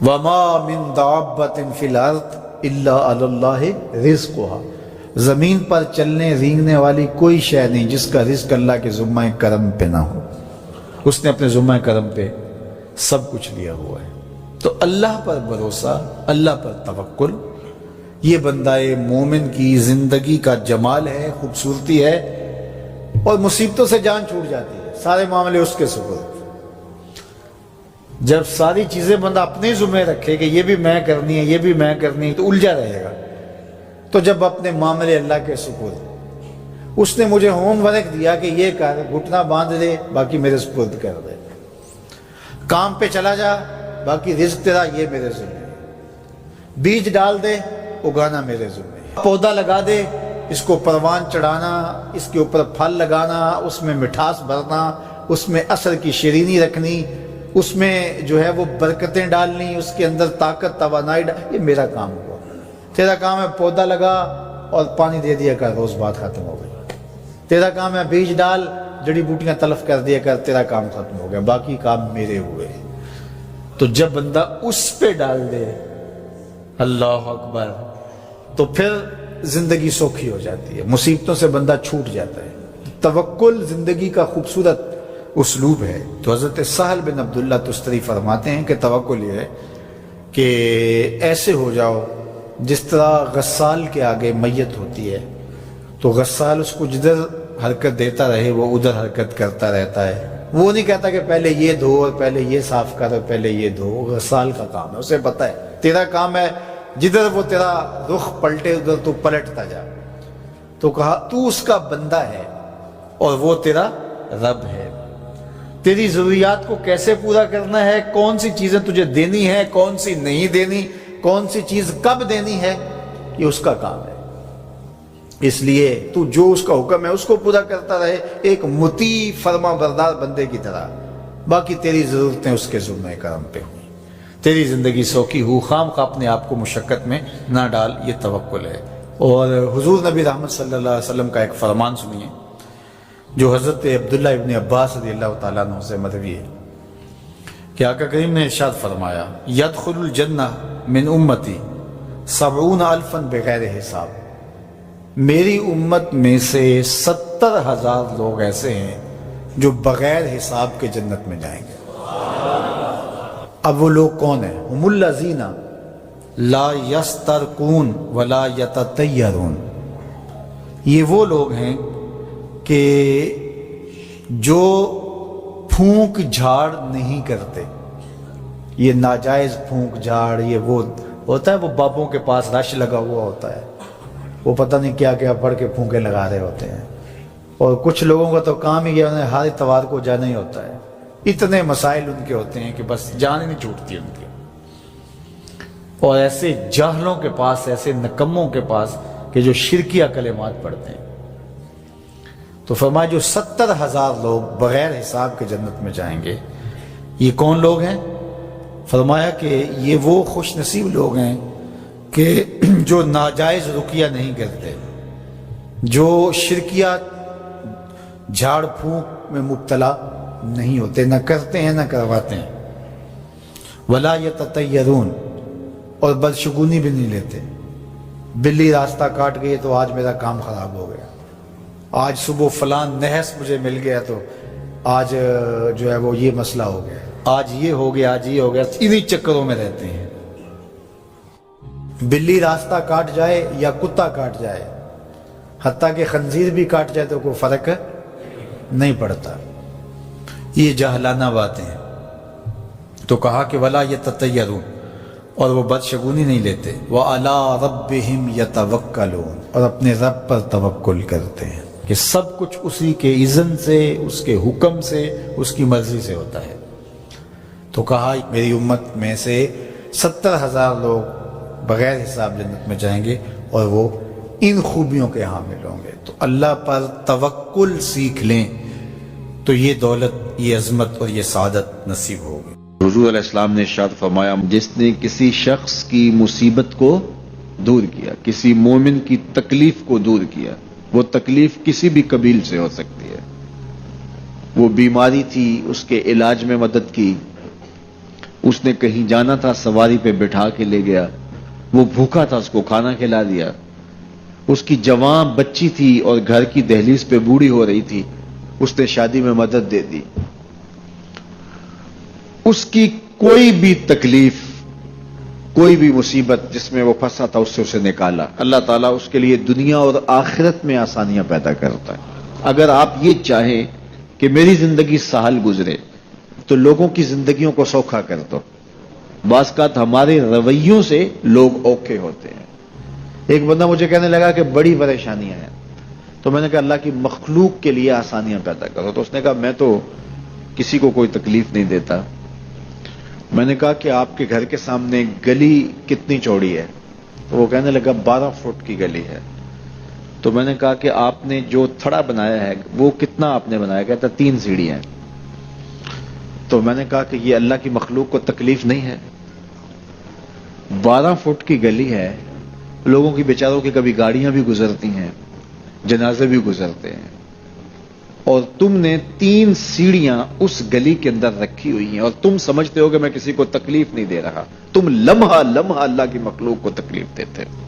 وما من دابۃ فی الارض الا علی اللہ رزقها، زمین پر چلنے رینگنے والی کوئی شے نہیں جس کا رزق اللہ کے ذمہ کرم پہ نہ ہو، اس نے اپنے ذمہ کرم پہ سب کچھ لیا ہوا ہے۔ تو اللہ پر بھروسہ، اللہ پر توکل، یہ بندہ مومن کی زندگی کا جمال ہے، خوبصورتی ہے، اور مصیبتوں سے جان چھوٹ جاتی ہے، سارے معاملے اس کے سپرد۔ جب ساری چیزیں بندہ اپنے ذمہ رکھے کہ یہ بھی میں کرنی ہے، یہ بھی میں کرنی ہے، تو الجھا رہے گا۔ تو جب اپنے معاملے اللہ کے سپرد، اس نے مجھے ہوم ورک دیا کہ یہ کر، گھٹنا باندھ دے، باقی میرے سپرد کر دے، کام پہ چلا جا، باقی رزق تیرا، یہ میرے ذمہ ہے، بیج ڈال دے، اگانا میرے ذمہ ہے، پودا لگا دے، اس کو پروان چڑھانا، اس کے اوپر پھل لگانا، اس میں مٹھاس بھرنا، اس میں اثر کی شیرینی رکھنی، اس میں جو ہے وہ برکتیں ڈالنی، اس کے اندر طاقت توانائی یہ میرا کام ہوا۔ تیرا کام ہے پودا لگا اور پانی دے دیا کر، روز بات ختم ہو گئی۔ تیرا کام ہے بیج ڈال، جڑی بوٹیاں تلف کر دیا کر، تیرا کام ختم ہو گیا، باقی کام میرے ہوئے۔ تو جب بندہ اس پہ ڈال دے، اللہ اکبر، تو پھر زندگی سوکھی ہو جاتی ہے، مصیبتوں سے بندہ چھوٹ جاتا ہے۔ توکل زندگی کا خوبصورت اسلوب ہے۔ تو حضرت سہل بن عبداللہ تستری فرماتے ہیں کہ توکل یہ ہے کہ ایسے ہو جاؤ جس طرح غسال کے آگے میت ہوتی ہے تو غسال اس کو جدھر حرکت دیتا رہے وہ ادھر حرکت کرتا رہتا ہے، وہ نہیں کہتا کہ پہلے یہ دھو اور پہلے یہ صاف کر اور پہلے یہ دھو۔ غسال کا کام ہے، اسے پتہ ہے تیرا کام ہے جدھر وہ تیرا رخ پلٹے ادھر تو پلٹتا جا۔ تو کہا تو اس کا بندہ ہے اور وہ تیرا رب ہے، تیری ضروریات کو کیسے پورا کرنا ہے، کون سی چیزیں تجھے دینی ہے، کون سی نہیں دینی، کون سی چیز کب دینی ہے، یہ اس کا کام ہے۔ اس لیے تو جو اس کا حکم ہے اس کو پورا کرتا رہے، ایک مطیع فرما بردار بندے کی طرح، باقی تیری ضرورتیں اس کے ذمہ کرم پہ ہوئی، تیری زندگی سوکھی ہو، خام خواہ اپنے آپ کو مشقت میں نہ ڈال، یہ توکل ہے۔ اور حضور نبی رحمت صلی اللہ علیہ وسلم کا ایک فرمان سنیے جو حضرت عبداللہ ابن عباس رضی اللہ تعالیٰ عنہ سے مروی ہے کہ آقا کریم نے ارشاد فرمایا، یدخل الجنہ من امتی 70,000 بغیر حساب، میری امت میں سے 70,000 لوگ ایسے ہیں جو بغیر حساب کے جنت میں جائیں گے۔ اب وہ لوگ کون ہیں؟ ہم الذین لا یسترقون ولا یتطیرون، یہ وہ لوگ ہیں کہ جو پھونک جھاڑ نہیں کرتے۔ یہ ناجائز پھونک جھاڑ، یہ وہ ہوتا ہے، وہ بابوں کے پاس رش لگا ہوا ہوتا ہے، وہ پتہ نہیں کیا کیا پڑھ کے پھونکے لگا رہے ہوتے ہیں، اور کچھ لوگوں کا تو کام ہی انہیں ہر اتوار کو جانا ہی ہوتا ہے، اتنے مسائل ان کے ہوتے ہیں کہ بس جان ہی نہیں چھوٹتی ان کی۔ اور ایسے جاہلوں کے پاس، ایسے نکموں کے پاس کہ جو شرکیہ کلمات پڑھتے ہیں۔ تو فرمایا جو 70,000 لوگ بغیر حساب کے جنت میں جائیں گے، یہ کون لوگ ہیں؟ فرمایا کہ یہ وہ خوش نصیب لوگ ہیں کہ جو ناجائز رقیہ نہیں کرتے، جو شرکیہ جھاڑ پھونک میں مبتلا نہیں ہوتے، نہ کرتے ہیں نہ کرواتے ہیں۔ ولا یتطیرون، اور بدشگونی بھی نہیں لیتے۔ بلی راستہ کاٹ گئی تو آج میرا کام خراب ہو گیا، آج صبح فلان نحس مجھے مل گیا تو آج جو ہے وہ یہ مسئلہ ہو گیا، آج یہ ہو گیا، آج یہ ہو گیا، انہی چکروں میں رہتے ہیں۔ بلی راستہ کاٹ جائے یا کتا کاٹ جائے، حتیٰ کہ خنزیر بھی کاٹ جائے تو کوئی فرق نہیں پڑتا۔ یہ جاہلانہ باتیں ہیں۔ تو کہا کہ ولا یتطیرون، اور وہ بدشگونی نہیں لیتے، وَعَلَىٰ رَبِّهِمْ يَتَوَكَّلُونَ، اور اپنے رب پر توکل کرتے ہیں کہ سب کچھ اسی کے اذن سے، اس کے حکم سے، اس کی مرضی سے ہوتا ہے۔ تو کہا میری امت میں سے 70,000 لوگ بغیر حساب جنت میں جائیں گے اور وہ ان خوبیوں کے حامل ہوں گے۔ تو اللہ پر توکل سیکھ لیں تو یہ دولت، یہ عظمت اور یہ سعادت نصیب ہوگی۔ حضور علیہ السلام نے ارشاد فرمایا، جس نے کسی شخص کی مصیبت کو دور کیا، کسی مومن کی تکلیف کو دور کیا، وہ تکلیف کسی بھی قبیل سے ہو سکتی ہے، وہ بیماری تھی، اس کے علاج میں مدد کی، اس نے کہیں جانا تھا، سواری پہ بٹھا کے لے گیا، وہ بھوکا تھا، اس کو کھانا کھلا دیا۔ اس کی جوان بچی تھی اور گھر کی دہلیز پہ بوڑھی ہو رہی تھی، اس نے شادی میں مدد دے دی۔ اس کی کوئی بھی تکلیف، کوئی بھی مصیبت جس میں وہ پھنسا تھا، اس سے اسے نکالا۔ اللہ تعالیٰ اس کے لیے دنیا اور آخرت میں آسانیاں پیدا کرتا ہے۔ اگر آپ یہ چاہیں کہ میری زندگی سہل گزرے تو لوگوں کی زندگیوں کو سوکھا کر دو۔ بعض اوقات ہمارے رویوں سے لوگ اوکھے ہوتے ہیں۔ ایک بندہ مجھے کہنے لگا کہ بڑی پریشانیاں ہیں، تو میں نے کہا اللہ کی مخلوق کے لیے آسانیاں پیدا کرو۔ تو اس نے کہا میں تو کسی کو کوئی تکلیف نہیں دیتا۔ میں نے کہا کہ آپ کے گھر کے سامنے گلی کتنی چوڑی ہے؟ تو وہ کہنے لگا 12 فٹ کی گلی ہے۔ تو میں نے کہا کہ آپ نے جو تھڑا بنایا ہے وہ کتنا آپ نے بنایا؟ کہتا 3 سیڑھیاں۔ تو میں نے کہا کہ یہ اللہ کی مخلوق کو تکلیف نہیں ہے؟ 12 فٹ کی گلی ہے، لوگوں کی بیچاروں کی کبھی گاڑیاں بھی گزرتی ہیں، جنازے بھی گزرتے ہیں، اور تم نے 3 سیڑھیاں اس گلی کے اندر رکھی ہوئی ہیں، اور تم سمجھتے ہو کہ میں کسی کو تکلیف نہیں دے رہا۔ تم لمحہ لمحہ اللہ کی مخلوق کو تکلیف دیتے ہو۔